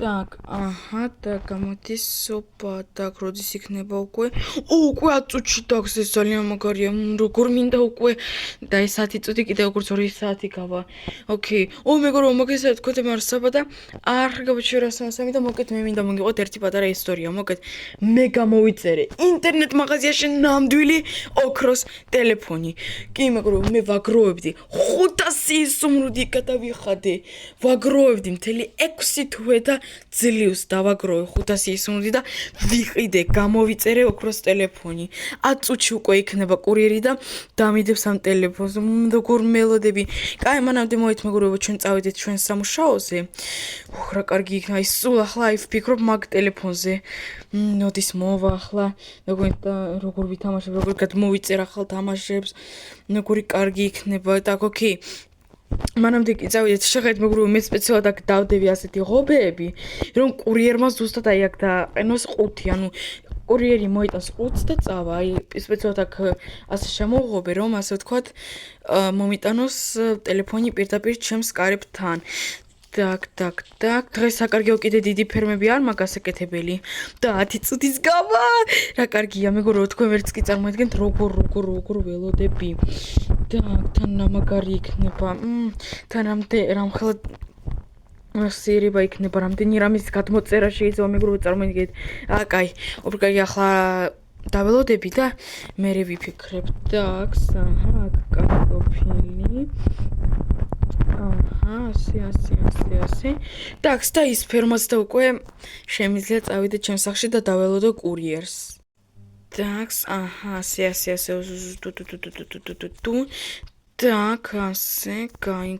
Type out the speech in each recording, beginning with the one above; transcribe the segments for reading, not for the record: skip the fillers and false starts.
Так, ага, так, გამოდის სოფა, так, როდის იქნება უკვე? უკვე 10 წუთში დაგს ეს ძალიან მაგარია. როგორ მინდა უკვე და ეს 10 წუთი კიდე როგორც 2 საათი გავა. ოკეი. მეგობრებო, მოგესალმებით, თქვენ მარს საბა და არ გავიჩვენე რასამასამი და მოკეთ მე მინდა მოგიყვეთ ერთი პატარა ისტორია. მოკეთ მე გამოვიწერე ინტერნეტ მაღაზიაში ნამდვილი ოქროს ტელეფონი. კი, მეგობრებო, მე ვაგროვებდი 500 სუმრუდი გადავიხადე. ვაგროვებდი მთელი 6 თვე და ძლივს დავაგროვე 500 სუმრუდი და ვიყიდე, გამოვიწერე ოქროს ტელეფონი. 10 წუთში უკვე იქნება კურიერი და დამიდებს ამ ტელეფონს. როგორ მელოდები. კაი, მანამდე მოით მეგობრებო, ჩვენ წავედით ჩვენ სამუშაოზე. რა კარგი იქნება. აი სულ ახლა აი ვფიქრობ მაგ ტელეფონზე. ნოდის მოვა ახლა, როგორ ვითამაშებ, როგორ გადმოვიწერ ახალ თამაშებს. როგორი კარგი იქნება და ოკეი. მანამდე კი წავიდეთ, შეხედეთ მეგობრებო, მე სპეციალად აქ დავდევი ასეთი ღობეები, რომ კურიერმა ზუსტად აი აქ დააყენოს 5, ანუ კურიერი მოიტანს 5 და წავა. აი სპეციალად აქ ასე შემოვღობე, რომ ასე ვთქვათ, მომიტანოს ტელეფონი პირდაპირ ჩემს კარებთან. Так, დღეს საკარგეო კიდე დიდი ფერმები არ მაგას ეკეთებელი და 10 წუთის გავა. რა კარგია, მეგობრებო, თქვენ ვერც კი წარმოედგენთ როგორ ველოდები. Так, თან მაგარი იქნება. თან რამხელა სერია იქნება, რამდენი რამის გადმოწერა შეიძლება მეგობრებო წარმოედგინეთ. კაი, უბრალოდ ახლა დაველოდები და მე ვიფიქრებ. Так, აქ კარტოფილი. ასე. Так, და ის ფერმაც და უკვე შემიძლია წავიდე ჩემს სახლში და დაველოდო კურიერს. Так, ასე. Так, ასე, კაი.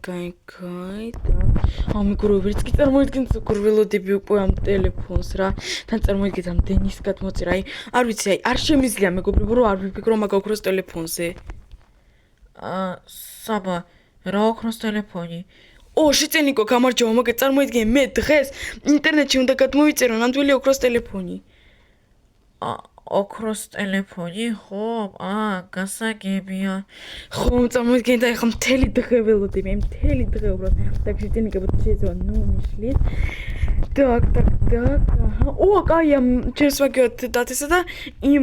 მეგობრებო, ვერც კი წარმოედგენთ როგორ ველოდები უკვე ამ ტელეფონს რა. თან წარმოედგინეთ ამდენის გადმოწერა. აი, არ ვიცი, აი, არ შემიძლია მეგობრებო, რომ არ ვიფიქრო მაგ ოქროს ტელეფონზე. საბა, რა ოქროს ტელეფონი? შეწენიკო, გამარჯობა, მოგეთ წარმოედგინე, მე დღეს ინტერნეტში უნდა გადმოვიწერო ნამდვილი ოქროს ტელეფონი. ოქროს ტელეფონი? ხო, გასაგებია. ხო, წარმოედგინეთ, აი ხა მთელი დღე ველოდები, მთელი დღე უბრალოდ. Так, შეწენიკებოდ შეიძლება მიშლით. Так. კაია, ჩემს ვაგიოთ დათესა და იმ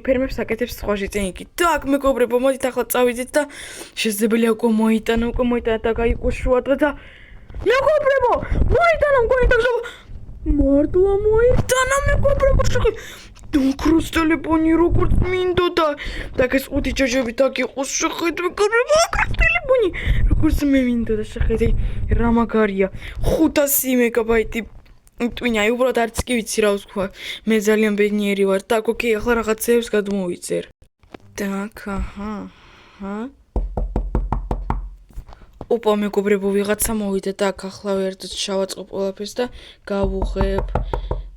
ფერმებს აკეთებს სხვა შეწენიკი. Так, მეგობრებო, მოდით ახლა წავიდეთ და შესაძლებელია უკვე მოიტანა და გაიყო შუა დღე და მეგობრებო, მოიტანა მგონი და მართლა მოიტანა მეგობრებო, ოქროს ტელეფონი როგორც მინდოდა. Так, ეს 5 ჯოჯობით აქ იყოს, შეხედე მეგობრებო, ოქროს ტელეფონი როგორც მე მინდოდა, შეხედე რა მაგარია. 500 მეგაბაიტი ტვინი, აი უბრალოდ არც კი ვიცი რა ვთქვა. მე ძალიან ბედნიერი ვარ. Так, ოკეი, ახლა რაღაცეებს გადმოვიწერ. Так, ოპა მეგობრებო, ვიღაცა მოვიდა და ახლა ერთად შავაწყობ ყველაფერს და გავუღებ.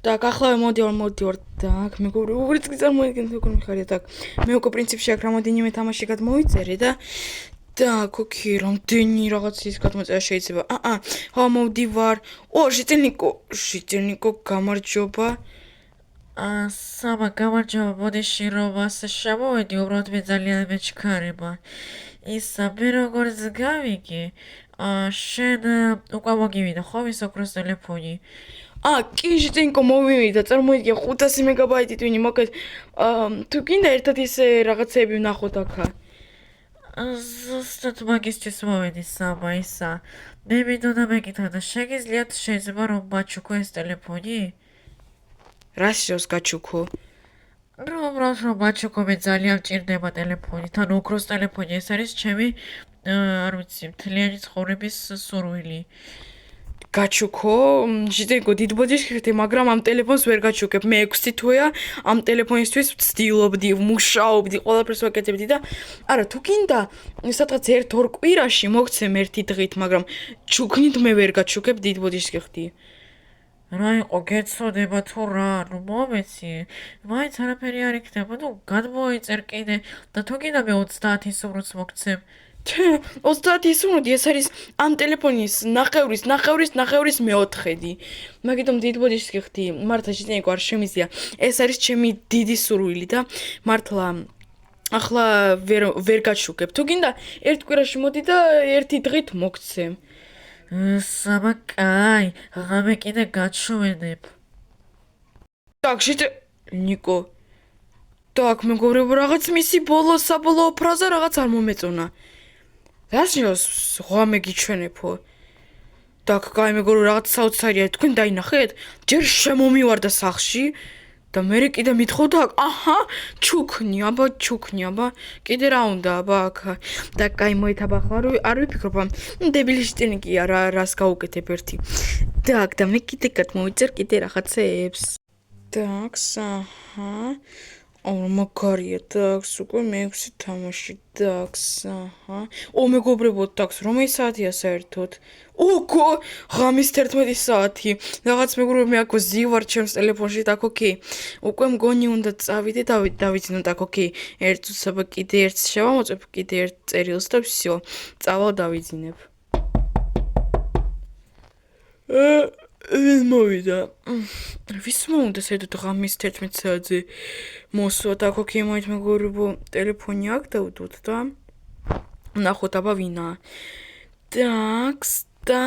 Так, ახლა მოდივარ. Так, მეგობრებო, ვერც კი წარმოედგენთ როგორ მიხარია. Так, მე უკვე პრინციპში აქ რამოდენიმე თამაში გადმოვიწერე და Так, ოკეი, რამდენი რაღაცის გადმოწერა შეიძლება. ხო, მოვდივარ. შეწენიკო, გამარჯობა. საბა, გამარჯობა, ბოდიში რომ ასე შემოვედი, უბრალოდ მე ძალიან მეჩქარება. ისა, მე როგორც გავიგე, შენ უკვე მოგივიდა ხო ის ოქროს ტელეფონი? კი, შეწენიკო, მოვივიდა, წარმოიდგინე 500 მეგაბაიტი ტვინი, მოკეთ. თუ გინდა ერთად ისე რაღაცეები ვნახოთ აქა. ზუსტად მაგისთვის მოვედი საბა, ისა. მე მინდოდა მეკითხა და შეიძლება რომ მაჩუქო ეს ტელეფონი? რა შეოს გაჩუქო? უბრალოდ რომ მაჩუქო, მე ძალიან მჭირდება ტელეფონი. თან ოქროს ტელეფონი, ეს არის ჩემი, არ ვიცი, მთლიანი ცხოვრების სურვილი. გაჩუქო? შეწენიკო, დიდ ბოდიშს ხერხდი, მაგრამ ამ ტელეფონს ვერ გაჩუქებ. მე 6 თვეა ამ ტელეფონისთვის ვცდილობდი, ვმუშაობდი, ყველაფერს ვაკეთებდი და არა, თუ გინდა, სადღაც 1-2 კვირაში მოგცემ ერთი დღით, მაგრამ ჩუქნით მე ვერ გაჩუქებ, დიდ ბოდიშს ხერხდი. რა იყო გეცოდება თუ რა, ნუ მომეცი. მაინც არაფერი არ იქნება, ნუ გადმოიწერ კიდე და თუ გინდა მე 30 სუმრუდს მოგცემ. 30 სუმრუდი, ეს არის ამ ტელეფონის ნახევრის მეოთხედი. მაგიტომ დიდ ბოდიშს ხერხდი, მართლა შეწენიკო არ შემიძლია. ეს არის ჩემი დიდი სურვილი და მართლა ახლა ვერ გაჩუქებ. თუ გინდა ერთ კვირაში მოდი და ერთი დღით მოგცემ. საბა კაი, ღამე კიდე გაჩვენებ. Так, ნიკო. Так, მეგობრებო, რაღაც მისი საბოლოო ფრაზა რაღაც არ მომეწონა. რაშინოს ღამე გიჩვენებო? Так, კაი მეგობრებო, რაღაც საოცარია, თქვენ დაინახეთ? ჯერ შემომივარდა სახლში და მე კიდე მithხოვდა, აჰა, ჩუქნი, აბა, კიდე რა უნდა, აბა აქ. და კაი მოიթაბა ხარ, არ ვიფიქრობ, დებილი შტენიკია რას გაუკეთებ ერთი. Так, და მე კიდე გადმოვიწერ კიდე რაღაცეებს. Так, აჰა. მაგარია, так, უკვე მე-6 თამაში, так, აჰა. მეგობრებო, так, რომელი საათია საერთოდ? ოკო, ღამის 11 საათი. რაღაც მეგობრებო, მე აქ ზივარ ჩემს ტელეფონში, так, ოკეი. უკვე მგონი უნდა წავიდე, დავიძინო, так, ოკეი. ერთ წუთსაბა კიდე ერთს შევამოწებ, კიდე ერთ წერილს და всё. წავალ დავიძინებ. მოვიდა. ვის მომუნდა საერთოდ ღამის 11 საათზე მოსვა, так, ოკეი, მოით მეგობრებო, ტელეფონი აქ დავდოთ და ნახოთ აბა ვინა. Так, და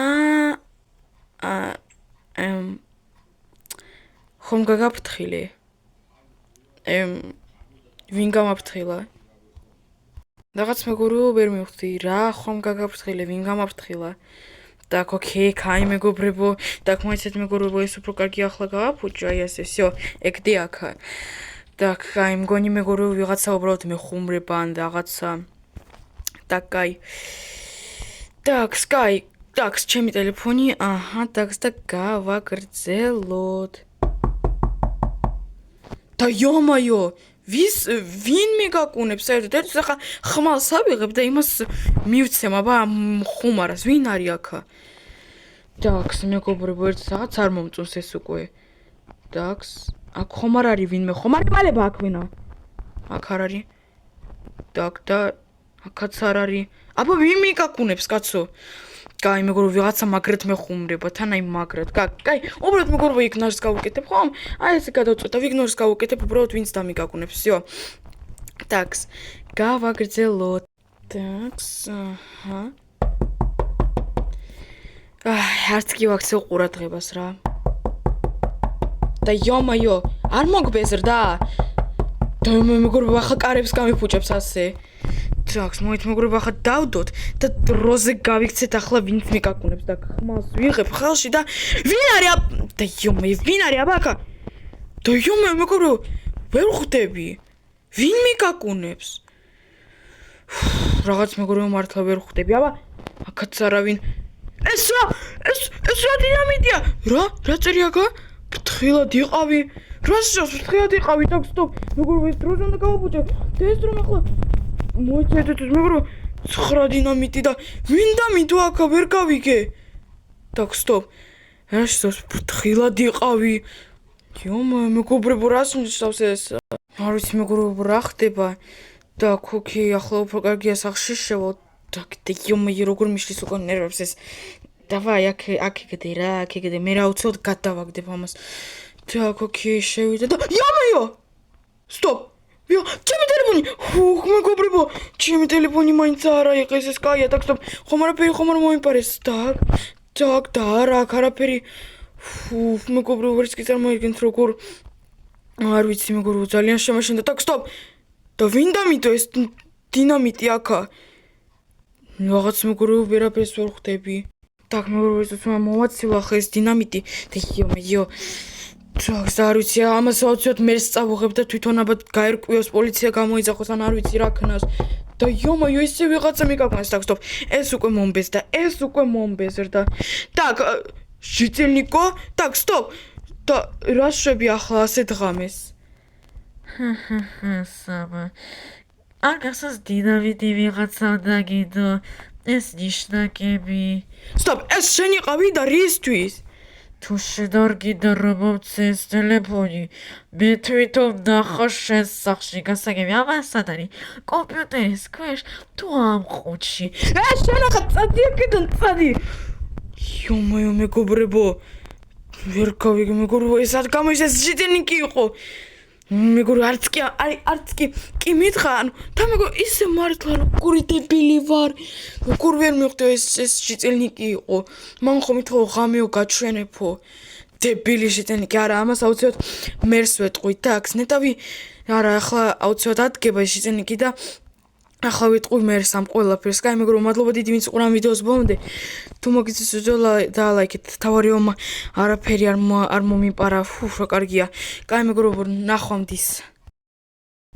ხომ გაგაფრთხილე? ვინ გამაფრთხილა? რაღაც მეგობრებო, ვერ მივხვდი რა, ხომ გაგაფრთხილე, ვინ გამაფრთხილა? Так, ოკეი, კაი მეგობრებო, так, მოიცეთ მეგობრებო, ეს უფრო კარგი ახლა გააფუჭა, აი ასე, всё, ეგდე აქა. Так, კაი, მგონი მეგობრებო, ვიღაცა უბრალოდ მეხუმრება ან რაღაცა. Так, კაი. Так, კაი, так, ჩემი ტელეფონი, აჰა, так, და გავაგრძელოთ. და იომაიო, ვინ მეგაკუნებს საერთოდ? ერთ ახლა ხმალს ავიღებ და იმას მივცემ, აბა ხუმარას, ვინ არის აქა? Так, მეგობრებო, ერთ რაღაც არ მომწონს ეს უკვე. Так, აქ ხომ არ არის ვინმე, ხომ არ მალება აქ ვინა? აქ არ არის. Так, და აქაც არ არის. აბა ვინ მეგაკუნებს, კაცო? კაი, მეგობრებო, ვიღაცა მაგრად მეხუმრება, თან აი მაგრად. კაი, უბრალოდ მეგობრებო, იგნორს გავუკეთებ, ხომ? აი ესე გადავწყვეტ და ვიგნორს გავუკეთებ, უბრალოდ ვინც დამიგაკუნებს, всё. Так, გავაგრძელოთ. Так, აჰა. არც კი ვაქცევ ყურადღებას რა. და იომაიო, არ მოგბეზრდა? და მეგობრებო, ახლა კარებს გამიფუჭებს ასე. Так, მოით მეგობრებო, ახლა დავდოთ და დროზე გავიქცეთ ახლა ვინც მეკაკუნებს და ხმალს ვიღებ ხელში და ვინ არის? და იომაიო, ვინ არის აბა? და იომაიო, მეგობრებო, ვერ ხვდები. ვინ მეკაკუნებს? რაღაც მეგობრებო, მართლა ვერ ხვდები. აბა, აქაც არავინ. ეს რა დინამიტია? რა წერია აქ? ფრთხილად იყავი. რა შევს ფრთხილად იყავი? Так, стоп. მეგობრებო, ეს დროზე უნდა გავაფუჭო. და ეს რომ ახლა მოიცადეთ მეგობრებო, 9 დინამიტი და ვინ დამიდო აქ ვერ გავიგე. Так, стоп. რა შევს ფრთხილად იყავი. იომაიო, მეგობრებო, რას ნიშნავს ეს? არ ვიცი მეგობრებო, რა ხდება? Так, ოკეი, ახლა უფრო კარგია სახლში შევალ. Так, და იომაიო, როგორ მიშლის უკვე ნერვებს ეს. Давай, აქ ეგდე რა, აქ ეგდე, მე რა უცოდ გადავაგდებ ამას. Так, ოკეი, შევიდა და იომაიო! Стоп! ჩემი ტელეფონი! მეგობრებო, ჩემი ტელეფონი მაინც არ აიყეს ეს კაია, так, стоп. ხომ არაფერი ხომ არ მომიპარეს. Так, და არა, აქ არაფერი. მეგობრებო, ვერც კი წარმოიდგენთ როგორ არ ვიცი მეგობრებო, ძალიან შემაშინდა. Так, стоп. და ვინ დამიდო ეს დინამიტი აქა? რაღაც მეგობრებო, ვერაფერს ვერ ხვდები. Так, მეგობრებო, ეს თქმა მოვაცილა ხა ეს დინამიტი. და იომაიო. Так, არ ვიცი, ამას აუცილებლად მე სწავუღებ და თვითონ აბა გაერკვიოს პოლიცია გამოიძახოს ან არ ვიცი რა ქნას. და იომაიო, ესე ვიღაცა მეკაკუნეს. Так, стоп. ეს უკვე მომბეზრდა. Так, ჟიტელნიკო? Так, стоп. და რა შვები ახლა ასე დღამეს? საბა. არ გახსოვს დინამიტი ვიღაცა დაგიდო. ეს ნიშნაკები. Стоп, ეს შენ იყავი და რისთვის? თუ შედარგიდა რომ მომცეს ტელეფონი, მე თვითონ ნახა შენს სახლში გასაგები, აბა სად არის? კომპიუტერის ქვეშ თუ ამ ყუთში? შენ ახლა წადი აქედან, წადი. იომაიო, მეგობრებო, ვერ გავიგე მეგობრებო, ეს არ გამოიშ ეს ჟიტენიკი იყო. მეგობრო არც კი მითხა ანუ და მეგობრო ისე მართლა როგორი დებილი ვარ როგორ ვერ მივხვდი ეს შიწელნიკი იყო მან ხომ ითხოვა ღამეო გაჩვენებო დებილი შიწელნიკი არა ამას აუცილებლად მერს ვეტყვით და აქ ნეტავი არა ახლა აუცილებლად ადგება ეს შიწელნიკი და ახლა ვიტყვი მერს ამ ყველაფერს კაი მეგობრო მადლობა დიდი ვინც უყურა ვიდეოს ბოლომდე თუ მოგიწევს ვიდეო და ლაიქეთ თავარიო არაფერი არ მომიპარა რა კარგია კაი მეგობრებო ნახვამდის